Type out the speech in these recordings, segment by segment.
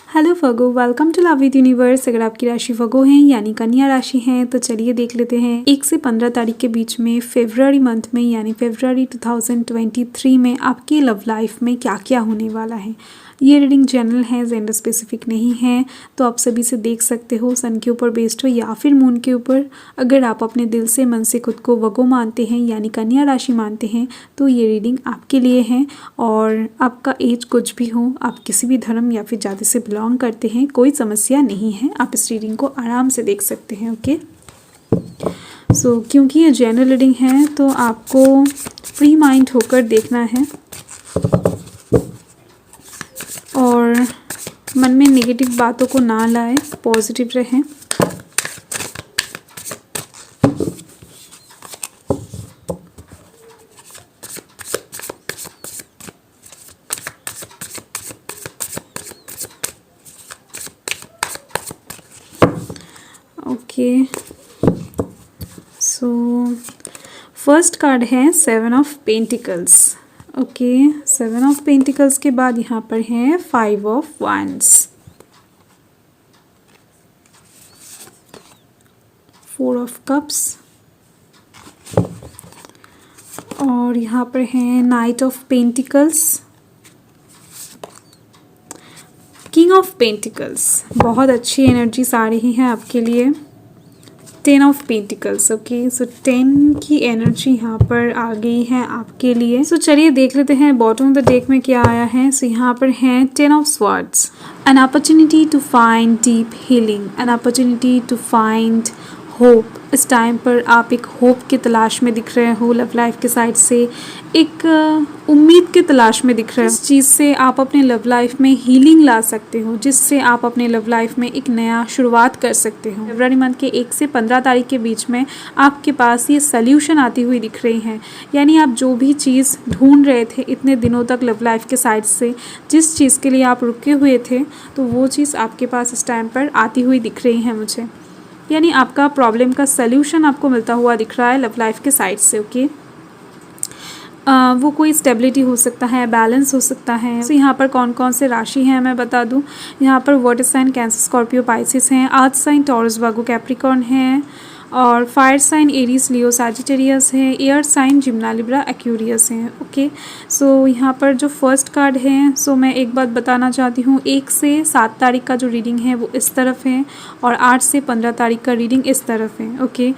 Hello फगो, welcome to love with universe. अगर आपकी राशि फगो है यानी कन्या राशि है तो चलिए देख लेते हैं 1 से 15 तारीख के बीच में फरवरी मंथ में यानी फरवरी 2023 में आपकी लव लाइफ में क्या क्या होने वाला है। ये रीडिंग जनरल है, जेंडर स्पेसिफिक नहीं है, तो आप सभी से देख सकते हो सन के ऊपर बेस्ड हो या फिर मून के ऊपर। अगर आप अपने दिल से मन से खुद को वगो मानते हैं यानी कन्या राशि मानते हैं तो ये रीडिंग आपके लिए है। और आपका एज कुछ भी हो, आप किसी भी धर्म या फिर जाति से बिलोंग करते हैं, कोई समस्या नहीं है, आप इस रीडिंग को आराम से देख सकते हैं। ओके क्योंकि ये जनरल रीडिंग है तो आपको फ्री माइंड होकर देखना है और मन में नेगेटिव बातों को ना लाए, पॉजिटिव रहें। ओके फर्स्ट कार्ड है 7 of pentacles. Okay 7 of pentacles के बाद यहाँ पर है 5 ऑफ wands, 4 ऑफ कप्स और यहाँ पर है night of pentacles, king of pentacles. बहुत अच्छी एनर्जीज आ रही है आपके लिए। 10 ऑफ पेंटिकल्स। ओके 10 की एनर्जी यहाँ पर आ गई है आपके लिए। चलिए देख लेते हैं बॉटम ऑफ द डेक में क्या आया है। यहाँ पर है 10 of swords, an opportunity to find deep healing, an opportunity to find hope. इस टाइम पर आप एक होप की तलाश में दिख रहे हो, लव लाइफ के साइड से एक उम्मीद की तलाश में दिख रहे हो। इस चीज़ से आप अपने लव लाइफ में हीलिंग ला सकते हो, जिससे आप अपने लव लाइफ में एक नया शुरुआत कर सकते हो। फरवरी मंथ के 1 से 15 तारीख के बीच में आपके पास ये सल्यूशन आती हुई दिख रही है। यानी आप जो भी चीज़ ढूंढ रहे थे इतने दिनों तक लव लाइफ के साइड से, जिस चीज़ के लिए आप रुके हुए थे, तो वो चीज़ आपके पास इस टाइम पर आती हुई दिख रही है मुझे। यानी आपका प्रॉब्लम का सल्यूशन आपको मिलता हुआ दिख रहा है लव लाइफ के साइड से। ओके वो कोई स्टेबिलिटी हो सकता है, बैलेंस हो सकता है। यहाँ पर कौन कौन से राशि हैं मैं बता दूँ। यहाँ पर water sign cancer Scorpio Pisces हैं, earth sign Taurus Virgo Capricorn है, और fire sign Aries Leo Sagittarius है, air sign Gemini Libra Aquarius है। ओके यहाँ पर जो फर्स्ट कार्ड है मैं एक बात बताना चाहती हूँ, 1 से 7 तारीख का जो रीडिंग है वो इस तरफ है और 8 से 15 तारीख का रीडिंग इस तरफ है। ओके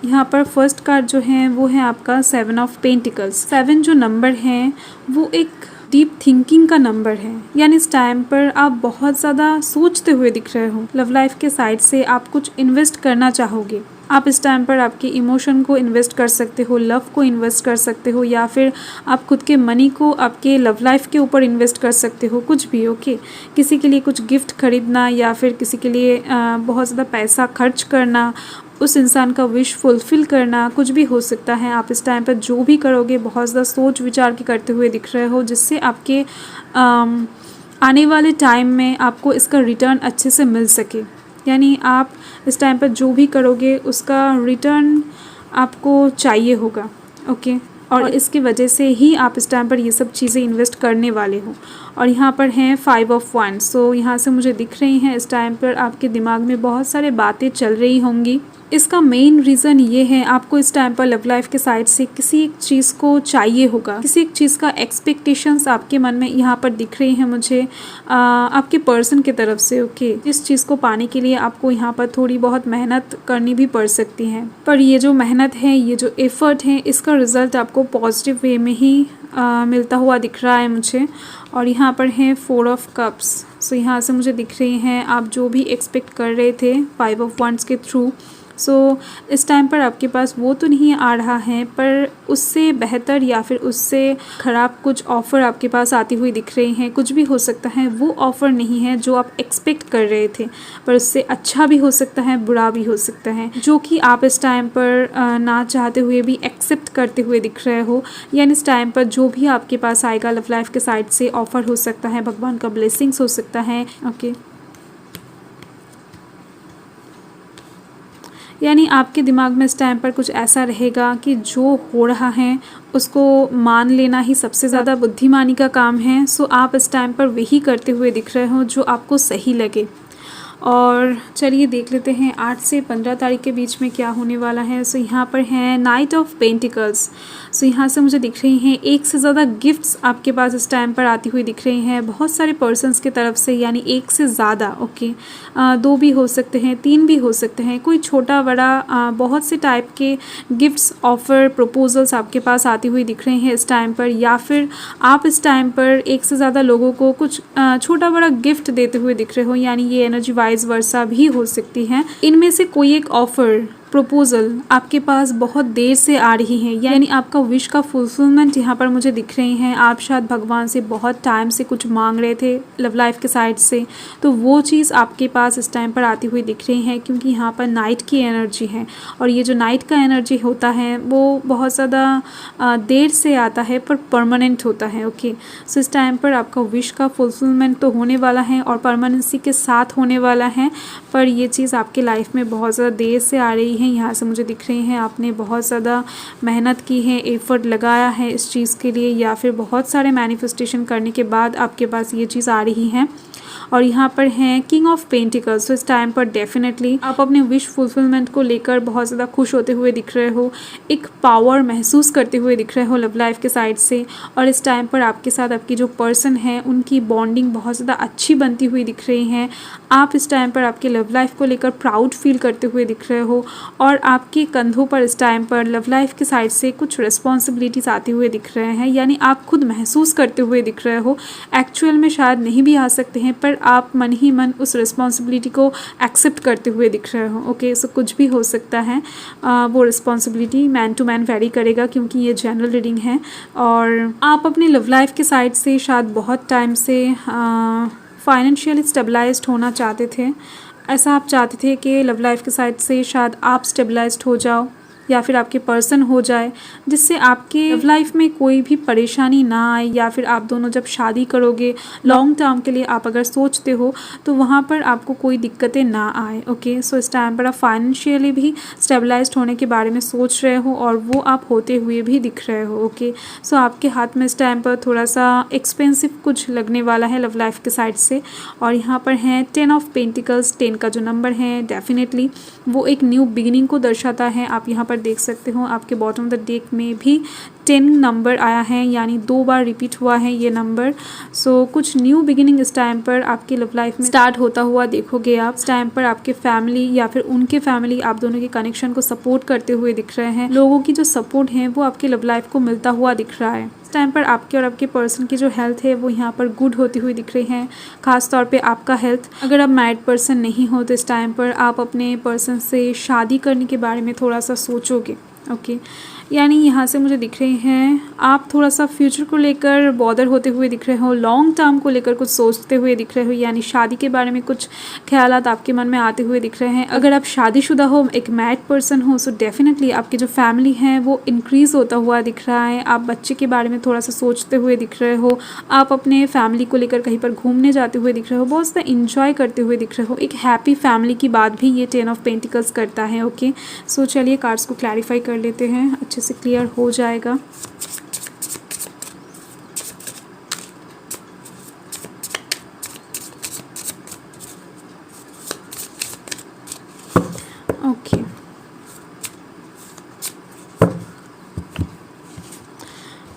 यहाँ पर फर्स्ट कार्ड जो है वो है आपका 7 ऑफ पेंटिकल्स। 7 जो नंबर है वो एक डीप थिंकिंग का नंबर है, यानी इस टाइम पर आप बहुत ज़्यादा सोचते हुए दिख रहे हो। लव लाइफ के साइड से आप कुछ इन्वेस्ट करना चाहोगे। आप इस टाइम पर आपके इमोशन को इन्वेस्ट कर सकते हो, लव को इन्वेस्ट कर सकते हो, या फिर आप खुद के मनी को आपके लव लाइफ के ऊपर इन्वेस्ट कर सकते हो, कुछ भी। ओके किसी के लिए कुछ गिफ्ट खरीदना या फिर किसी के लिए बहुत ज़्यादा पैसा खर्च करना, उस इंसान का विश फुलफ़िल करना, कुछ भी हो सकता है। आप इस टाइम पर जो भी करोगे बहुत ज़्यादा सोच विचार के करते हुए दिख रहे हो, जिससे आपके आने वाले टाइम में आपको इसका रिटर्न अच्छे से मिल सके। यानी आप इस टाइम पर जो भी करोगे उसका रिटर्न आपको चाहिए होगा। ओके और इसकी वजह से ही आप इस टाइम पर ये सब चीज़ें इन्वेस्ट करने वाले हो। और यहाँ पर हैं 5 ऑफ wands। यहाँ से मुझे दिख रही हैं इस टाइम पर आपके दिमाग में बहुत सारे बातें चल रही होंगी। इसका मेन रीज़न ये है, आपको इस टाइम पर लव लाइफ के साइड से किसी एक चीज़ को चाहिए होगा, किसी एक चीज़ का एक्सपेक्टेशंस आपके मन में यहाँ पर दिख रही हैं मुझे आपके पर्सन की तरफ से। ओके इस चीज़ को पाने के लिए आपको यहाँ पर थोड़ी बहुत मेहनत करनी भी पड़ सकती है, पर ये जो मेहनत है, ये जो एफर्ट है, इसका रिज़ल्ट आपको पॉजिटिव वे में ही मिलता हुआ दिख रहा है मुझे। और यहाँ पर है 4 ऑफ कप्स। यहाँ से मुझे दिख रही हैं आप जो भी एक्सपेक्ट कर रहे थे 5 ऑफ wands के थ्रू। इस टाइम पर आपके पास वो तो नहीं आ रहा है, पर उससे बेहतर या फिर उससे ख़राब कुछ ऑफ़र आपके पास आती हुई दिख रही हैं। कुछ भी हो सकता है, वो ऑफ़र नहीं है जो आप एक्सपेक्ट कर रहे थे, पर उससे अच्छा भी हो सकता है, बुरा भी हो सकता है, जो कि आप इस टाइम पर ना चाहते हुए भी एक्सेप्ट करते हुए दिख रहे हो। यानी इस टाइम पर जो भी आपके पास आएगा लव लाइफ के साइड से ऑफ़र हो सकता है, भगवान का ब्लेसिंग्स हो सकता है। ओके यानी आपके दिमाग में इस टाइम पर कुछ ऐसा रहेगा कि जो हो रहा है उसको मान लेना ही सबसे ज़्यादा बुद्धिमानी का काम है। सो आप इस टाइम पर वही करते हुए दिख रहे हो जो आपको सही लगे। और चलिए देख लेते हैं 8 से 15 तारीख के बीच में क्या होने वाला है। सो यहाँ पर है नाइट ऑफ पेंटिकल्स। सो यहाँ से मुझे दिख रही हैं एक से ज़्यादा गिफ्ट्स आपके पास इस टाइम पर आती हुई दिख रही हैं बहुत सारे पर्सन्स की तरफ से, यानी एक से ज़्यादा। ओके, 2 भी हो सकते हैं, 3 भी हो सकते हैं, कोई छोटा बड़ा बहुत से टाइप के गिफ्ट्स, ऑफ़र, प्रपोजल्स आपके पास आती हुई दिख रहे हैं इस टाइम पर। या फिर आप इस टाइम पर एक से ज़्यादा लोगों को कुछ छोटा बड़ा गिफ्ट देते हुए दिख रहे हो, यानी ये एनर्जी वाइज वर्सा भी हो सकती है। इनमें से कोई एक ऑफ़र, प्रपोजल आपके पास बहुत देर से आ रही है, यानी आपका विश का फुलफिलमेंट यहाँ पर मुझे दिख रही हैं। आप शायद भगवान से बहुत टाइम से कुछ मांग रहे थे लव लाइफ के साइड से, तो वो चीज़ आपके पास इस टाइम पर आती हुई दिख रही है, क्योंकि यहाँ पर नाइट की एनर्जी है और ये जो नाइट का एनर्जी होता है वो बहुत ज़्यादा देर से आता है पर परमानेंट होता है। ओके, सो इस टाइम पर आपका विश का फुलफिलमेंट तो होने वाला है और परमानेंसी के साथ होने वाला है, पर ये चीज़ आपके लाइफ में बहुत ज़्यादा देर से आ रही है। यहाँ से मुझे दिख रही हैं आपने बहुत ज़्यादा मेहनत की है, एफर्ट लगाया है इस चीज़ के लिए, या फिर बहुत सारे मैनिफेस्टेशन करने के बाद आपके पास ये चीज़ आ रही है। और यहाँ पर हैं किंग ऑफ पेंटिकल्स। तो इस टाइम पर डेफिनेटली आप अपने विश फुलफिलमेंट को लेकर बहुत ज़्यादा खुश होते हुए दिख रहे हो, एक पावर महसूस करते हुए दिख रहे हो लव लाइफ के साइड से। और इस टाइम पर आपके साथ आपकी जो पर्सन है उनकी बॉन्डिंग बहुत ज़्यादा अच्छी बनती हुई दिख रही है। आप इस टाइम पर आपके लव लाइफ को लेकर प्राउड फील करते हुए दिख रहे हो और आपके कंधों पर इस टाइम पर लव लाइफ के साइड से कुछ रिस्पॉन्सिबिलिटीज़ आते हुए दिख रहे हैं, यानी आप खुद महसूस करते हुए दिख रहे हो। एक्चुअल में शायद नहीं भी आ सकते हैं, पर आप मन ही मन उस रिस्पॉन्सिबिलिटी को एक्सेप्ट करते हुए दिख रहे हो। ओके, सो कुछ भी हो सकता है, वो responsibility man to man vary करेगा, क्योंकि ये जनरल रीडिंग है। और आप अपने लव लाइफ के साइड से शायद बहुत टाइम से फाइनेंशियली स्टेबलाइज्ड होना चाहते थे। ऐसा आप चाहते थे कि लव लाइफ के साइड से शायद आप स्टेबलाइज्ड हो जाओ या फिर आपके पर्सन हो जाए, जिससे आपके लव लाइफ में कोई भी परेशानी ना आए, या फिर आप दोनों जब शादी करोगे लॉन्ग टर्म के लिए आप अगर सोचते हो तो वहाँ पर आपको कोई दिक्कतें ना आए। ओके, सो इस टाइम पर आप फाइनेंशियली भी स्टेबलाइज्ड होने के बारे में सोच रहे हो और वो आप होते हुए भी दिख रहे हो। ओके, सो आपके हाथ में इस टाइम पर थोड़ा सा एक्सपेंसिव कुछ लगने वाला है लव लाइफ के साइड से। और यहाँ पर है 10 ऑफ पेंटिकल्स। 10 का जो नंबर है डेफिनेटली वो एक न्यू बिगिनिंग को दर्शाता है। आप यहाँ पर देख सकते हो आपके बॉटम ऑफ द डेक में भी 10 नंबर आया है, यानी 2 बार रिपीट हुआ है ये नंबर। सो कुछ न्यू बिगिनिंग इस टाइम पर आपकी लव लाइफ में स्टार्ट होता हुआ देखोगे आप। इस टाइम पर आपके फैमिली या फिर उनके फैमिली आप दोनों के कनेक्शन को सपोर्ट करते हुए दिख रहे हैं। लोगों की जो सपोर्ट है वो आपकी लव लाइफ को मिलता हुआ दिख रहा है। इस टाइम पर आपके और आपके पर्सन की जो हेल्थ है वो यहाँ पर गुड होती हुई दिख रही है, खास तौर पे आपका हेल्थ। अगर आप मैरिड पर्सन नहीं हो तो इस टाइम पर आप अपने पर्सन से शादी करने के बारे में थोड़ा सा सोचोगे। ओके, यानी यहाँ से मुझे दिख रही हैं आप थोड़ा सा फ्यूचर को लेकर बॉदर होते हुए दिख रहे हो, लॉन्ग टर्म को लेकर कुछ सोचते हुए दिख रहे हो, यानी शादी के बारे में कुछ ख्यालात आपके मन में आते हुए दिख रहे हैं। अगर आप शादीशुदा हो, एक मैरिड पर्सन हो, सो डेफिनेटली आपकी जो फैमिली है वो इंक्रीज़ होता हुआ दिख रहा है। आप बच्चे के बारे में थोड़ा सा सोचते हुए दिख रहे हो, आप अपने फैमिली को लेकर कहीं पर घूमने जाते हुए दिख रहे हो, बहुत ज़्यादा इंजॉय करते हुए दिख रहे हो। एक हैप्पी फैमिली की बात भी ये 10 ऑफ पेंटिकल्स करता है। ओके, सो चलिए कार्ड्स को क्लैरिफाई कर लेते हैं, अच्छे से क्लियर हो जाएगा। ओके,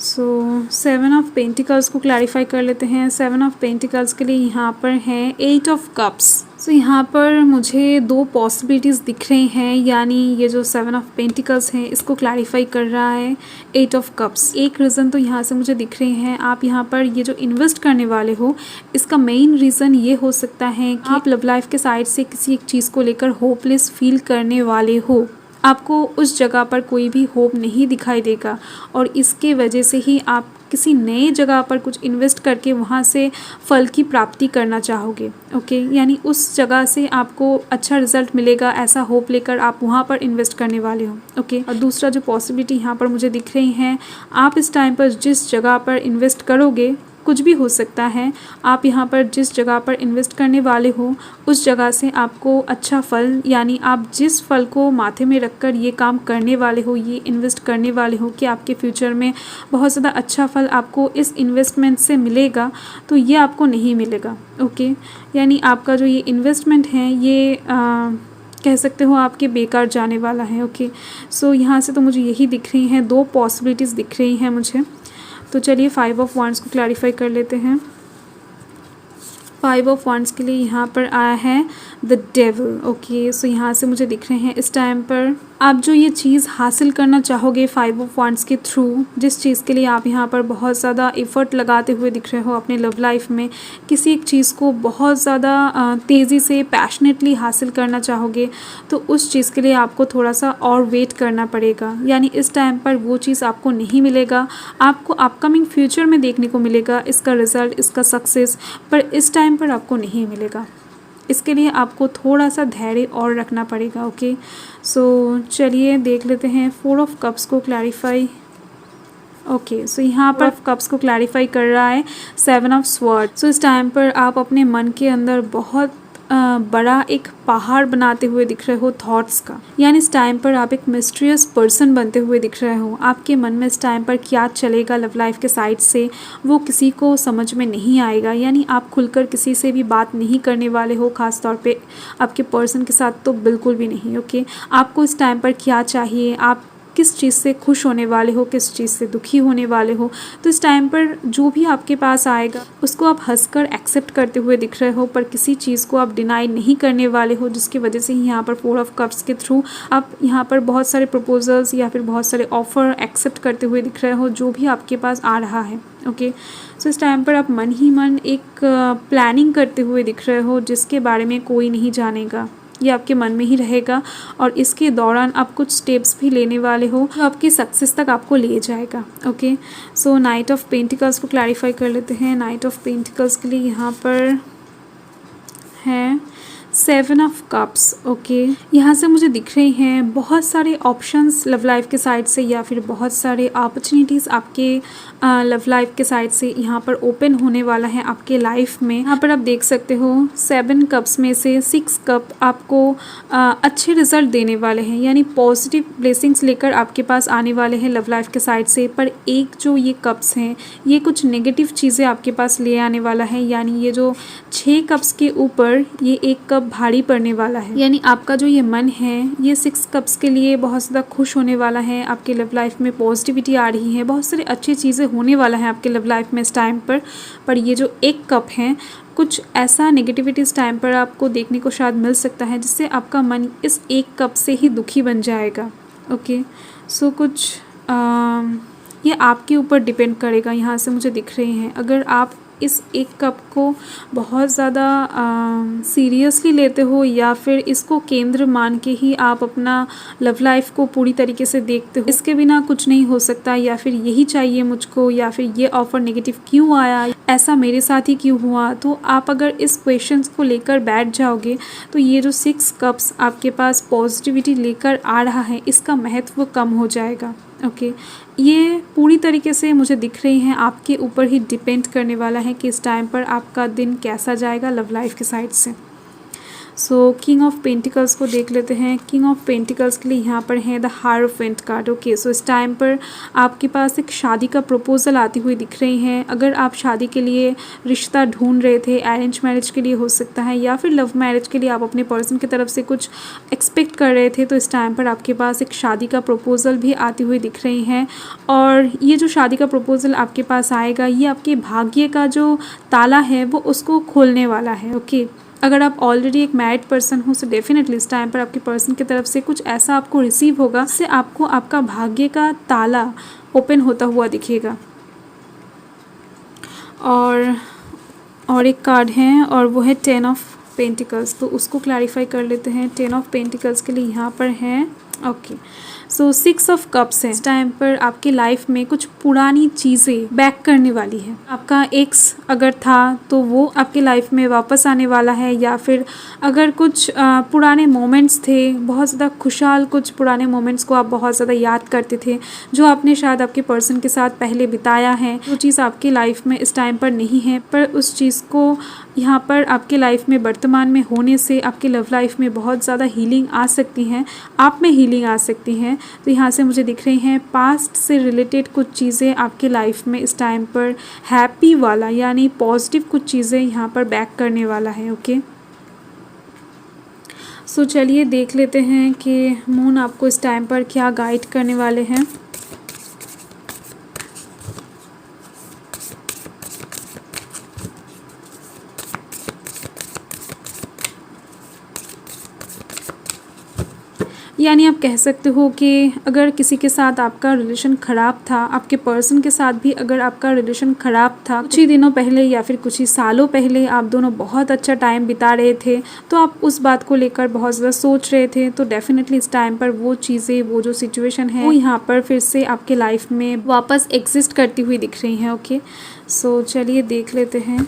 सो 7 ऑफ पेंटिकल्स को क्लैरिफाई कर लेते हैं। 7 ऑफ पेंटिकल्स के लिए यहाँ पर है 8 ऑफ कप्स। सो यहाँ पर मुझे 2 पॉसिबिलिटीज़ दिख रही हैं, यानी ये जो 7 ऑफ पेंटिकल्स है इसको क्लैरिफाई कर रहा है 8 ऑफ कप्स। एक रीज़न तो यहाँ से मुझे दिख रही है, आप यहाँ पर ये जो इन्वेस्ट करने वाले हो इसका मेन रीज़न ये हो सकता है कि आप लव लाइफ के साइड से किसी एक चीज़ को लेकर होपलेस फील करने वाले हो। आपको उस जगह पर कोई भी होप नहीं दिखाई देगा और इसके वजह से ही आप किसी नए जगह पर कुछ इन्वेस्ट करके वहाँ से फल की प्राप्ति करना चाहोगे। ओके, यानी उस जगह से आपको अच्छा रिजल्ट मिलेगा, ऐसा होप लेकर आप वहाँ पर इन्वेस्ट करने वाले हो। ओके, और दूसरा जो पॉसिबिलिटी यहाँ पर मुझे दिख रही है, आप इस टाइम पर जिस जगह पर इन्वेस्ट करोगे कुछ भी हो सकता है। आप यहाँ पर जिस जगह पर इन्वेस्ट करने वाले हो उस जगह से आपको अच्छा फल, यानी आप जिस फल को माथे में रखकर ये काम करने वाले हो, ये इन्वेस्ट करने वाले हो कि आपके फ्यूचर में बहुत ज़्यादा अच्छा फल आपको इस इन्वेस्टमेंट से मिलेगा, तो ये आपको नहीं मिलेगा। ओके, यानी आपका जो ये इन्वेस्टमेंट है ये कह सकते हो आपके बेकार जाने वाला है। ओके, सो यहाँ से तो मुझे यही दिख रही हैं, 2 पॉसिबिलिटीज़ दिख रही हैं मुझे। तो चलिए 5 ऑफ वांड्स को क्लैरिफाई कर लेते हैं। 5 ऑफ वांड्स के लिए यहाँ पर आया है द डेविल। ओके, सो यहाँ से मुझे दिख रहे हैं इस टाइम पर आप जो ये चीज़ हासिल करना चाहोगे 5 ऑफ वांड्स के थ्रू, जिस चीज़ के लिए आप यहाँ पर बहुत ज़्यादा एफर्ट लगाते हुए दिख रहे हो अपने लव लाइफ में, किसी एक चीज़ को बहुत ज़्यादा तेज़ी से पैशनेटली हासिल करना चाहोगे, तो उस चीज़ के लिए आपको थोड़ा सा और वेट करना पड़ेगा। यानी इस टाइम पर वो चीज़ आपको नहीं मिलेगा, आपको अपकमिंग फ्यूचर में देखने को मिलेगा इसका रिज़ल्ट, इसका सक्सेस, पर इस टाइम पर आपको नहीं मिलेगा। इसके लिए आपको थोड़ा सा धैर्य और रखना पड़ेगा। ओके, सो चलिए देख लेते हैं 4 ऑफ कप्स को क्लैरिफाई। ओके, सो यहाँ पर कप्स को क्लैरिफाई कर रहा है 7 ऑफ स्वॉर्ड। सो इस टाइम पर आप अपने मन के अंदर बहुत बड़ा एक पहाड़ बनाते हुए दिख रहे हो थॉट्स का, यानी इस टाइम पर आप एक मिस्टीरियस पर्सन बनते हुए दिख रहे हो। आपके मन में इस टाइम पर क्या चलेगा लव लाइफ के साइड से वो किसी को समझ में नहीं आएगा, यानी आप खुलकर किसी से भी बात नहीं करने वाले हो, ख़ास तौर पे आपके पर्सन के साथ तो बिल्कुल भी नहीं। ओके, आपको इस टाइम पर क्या चाहिए, आप किस चीज़ से खुश होने वाले हो, किस चीज़ से दुखी होने वाले हो, तो इस टाइम पर जो भी आपके पास आएगा उसको आप हंसकर एक्सेप्ट करते हुए दिख रहे हो, पर किसी चीज़ को आप डिनाई नहीं करने वाले हो, जिसकी वजह से ही यहाँ पर 4 ऑफ कप्स के थ्रू आप यहाँ पर बहुत सारे प्रपोजल्स या फिर बहुत सारे ऑफ़र एक्सेप्ट करते हुए दिख रहे हो जो भी आपके पास आ रहा है। ओके, सो इस टाइम पर आप मन ही मन एक प्लानिंग करते हुए दिख रहे हो जिसके बारे में कोई नहीं जानेगा, ये आपके मन में ही रहेगा, और इसके दौरान आप कुछ स्टेप्स भी लेने वाले हो जो आपकी सक्सेस तक आपको ले जाएगा। Okay, so night of pentacles को क्लैरिफाई कर लेते हैं। नाइट ऑफ पेंटिकल्स के लिए यहाँ पर है 7 ऑफ कप्स। ओके, यहाँ से मुझे दिख रही हैं बहुत सारे ऑप्शंस लव लाइफ के साइड से या फिर बहुत सारे अपॉर्चुनिटीज़ आपके लव लाइफ के साइड से यहाँ पर ओपन होने वाला है आपके लाइफ में। यहाँ पर आप देख सकते हो 7 कप्स में से 6 कप आपको अच्छे रिजल्ट देने वाले हैं, यानी पॉजिटिव ब्लेसिंग्स लेकर आपके पास आने वाले हैं लव लाइफ के साइड से। पर एक जो ये कप्स हैं ये कुछ नेगेटिव चीज़ें आपके पास ले आने वाला है, यानी ये जो 6 कप्स के ऊपर ये 1 कप भारी पड़ने वाला है, यानी आपका जो ये मन है ये 6 कप्स के लिए बहुत ज़्यादा खुश होने वाला है। आपके लव लाइफ में पॉजिटिविटी आ रही है, बहुत सारी अच्छी चीज़ें होने वाला है आपके लव लाइफ में इस टाइम पर ये जो 1 कप है कुछ ऐसा नेगेटिविटी इस टाइम पर आपको देखने को शायद मिल सकता है जिससे आपका मन इस 1 कप से ही दुखी बन जाएगा। ओके, सो कुछ ये आपके ऊपर डिपेंड करेगा। यहाँ से मुझे दिख रहे हैं अगर आप इस 1 कप को बहुत ज़्यादा सीरियसली लेते हो या फिर इसको केंद्र मान के ही आप अपना लव लाइफ को पूरी तरीके से देखते हो, इसके बिना कुछ नहीं हो सकता, या फिर यही चाहिए मुझको, या फिर ये ऑफ़र नेगेटिव क्यों आया, ऐसा मेरे साथ ही क्यों हुआ, तो आप अगर इस क्वेश्चंस को लेकर बैठ जाओगे तो ये जो 6 कप्स आपके पास पॉजिटिविटी लेकर आ रहा है इसका महत्व कम हो जाएगा। ओके, ये पूरी तरीके से मुझे दिख रही हैं आपके ऊपर ही डिपेंड करने वाला है कि इस टाइम पर आपका दिन कैसा जाएगा लव लाइफ के साइड से। सो किंग ऑफ पेंटिकल्स को देख लेते हैं। किंग ऑफ पेंटिकल्स के लिए यहाँ पर है द हायरोफेंट कार्ड। ओके, सो इस टाइम पर आपके पास एक शादी का प्रपोजल आती हुई दिख रही है। अगर आप शादी के लिए रिश्ता ढूंढ रहे थे, अरेंज मैरिज के लिए हो सकता है या फिर लव मैरिज के लिए आप अपने पर्सन की तरफ से कुछ एक्सपेक्ट कर रहे थे, तो इस टाइम पर आपके पास एक शादी का प्रपोजल भी आती हुई दिख रही है। और ये जो शादी का प्रपोजल आपके पास आएगा ये आपके भाग्य का जो ताला है वो उसको खोलने वाला है। ओके, अगर आप ऑलरेडी एक मैरिड पर्सन हो तो डेफिनेटली इस टाइम पर आपके पर्सन की तरफ से कुछ ऐसा आपको रिसीव होगा जिससे आपको आपका भाग्य का ताला ओपन होता हुआ दिखेगा। और एक कार्ड है और वो है 10 ऑफ पेंटिकल्स, तो उसको क्लैरिफाई कर लेते हैं। 10 ऑफ पेंटिकल्स के लिए यहाँ पर है। ओके, सो 6 ऑफ कप्स है। इस टाइम पर आपके लाइफ में कुछ पुरानी चीज़ें बैक करने वाली है। आपका एक्स अगर था तो वो आपके लाइफ में वापस आने वाला है, या फिर अगर कुछ पुराने मोमेंट्स थे, बहुत ज़्यादा खुशहाल कुछ पुराने मोमेंट्स को आप बहुत ज़्यादा याद करते थे, जो आपने शायद आपके पर्सन के साथ पहले बिताया है, वो चीज़ आपकी लाइफ में इस टाइम पर नहीं है, पर उस चीज़ को यहाँ पर आपके लाइफ में वर्तमान में होने से आपके लव लाइफ में बहुत ज़्यादा हीलिंग आ सकती है, आप में हीलिंग आ सकती है। तो यहाँ से मुझे दिख रही हैं पास्ट से रिलेटेड कुछ चीज़ें आपके लाइफ में इस टाइम पर हैप्पी वाला यानी पॉजिटिव कुछ चीज़ें यहाँ पर बैक करने वाला है। ओके, सो चलिए देख लेते हैं कि मून आपको इस टाइम पर क्या गाइड करने वाले हैं। यानी आप कह सकते हो कि अगर किसी के साथ आपका रिलेशन ख़राब था, आपके पर्सन के साथ भी अगर आपका रिलेशन ख़राब था कुछ ही दिनों पहले या फिर कुछ ही सालों पहले, आप दोनों बहुत अच्छा टाइम बिता रहे थे, तो आप उस बात को लेकर बहुत ज़्यादा सोच रहे थे, तो डेफिनेटली इस टाइम पर वो चीज़ें, वो जो सिचुएशन है वो यहाँ पर फिर से आपके लाइफ में वापस एग्जिस्ट करती हुई दिख रही हैं। ओके, सो चलिए देख लेते हैं।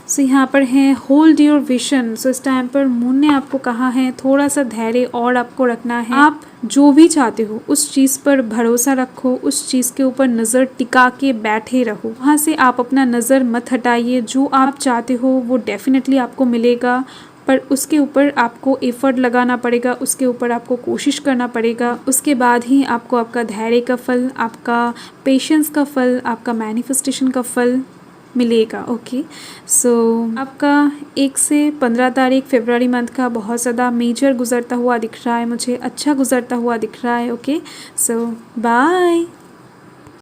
सो यहाँ पर है होल्ड योर विजन। सो इस टाइम पर मून ने आपको कहा है थोड़ा सा धैर्य और आपको रखना है। आप जो भी चाहते हो उस चीज़ पर भरोसा रखो, उस चीज़ के ऊपर नज़र टिका के बैठे रहो, वहाँ से आप अपना नज़र मत हटाइए। जो आप चाहते हो वो डेफिनेटली आपको मिलेगा, पर उसके ऊपर आपको एफर्ट लगाना पड़ेगा, उसके ऊपर आपको कोशिश करना पड़ेगा। उसके बाद ही आपको आपका धैर्य का फल, आपका पेशेंस का फल, आपका मैनिफेस्टेशन का फल मिलेगा। ओके, सो आपका 1 से 15 तारीख फरवरी मंथ का बहुत ज़्यादा मेजर गुजरता हुआ दिख रहा है, मुझे अच्छा गुजरता हुआ दिख रहा है। ओके, सो बाय।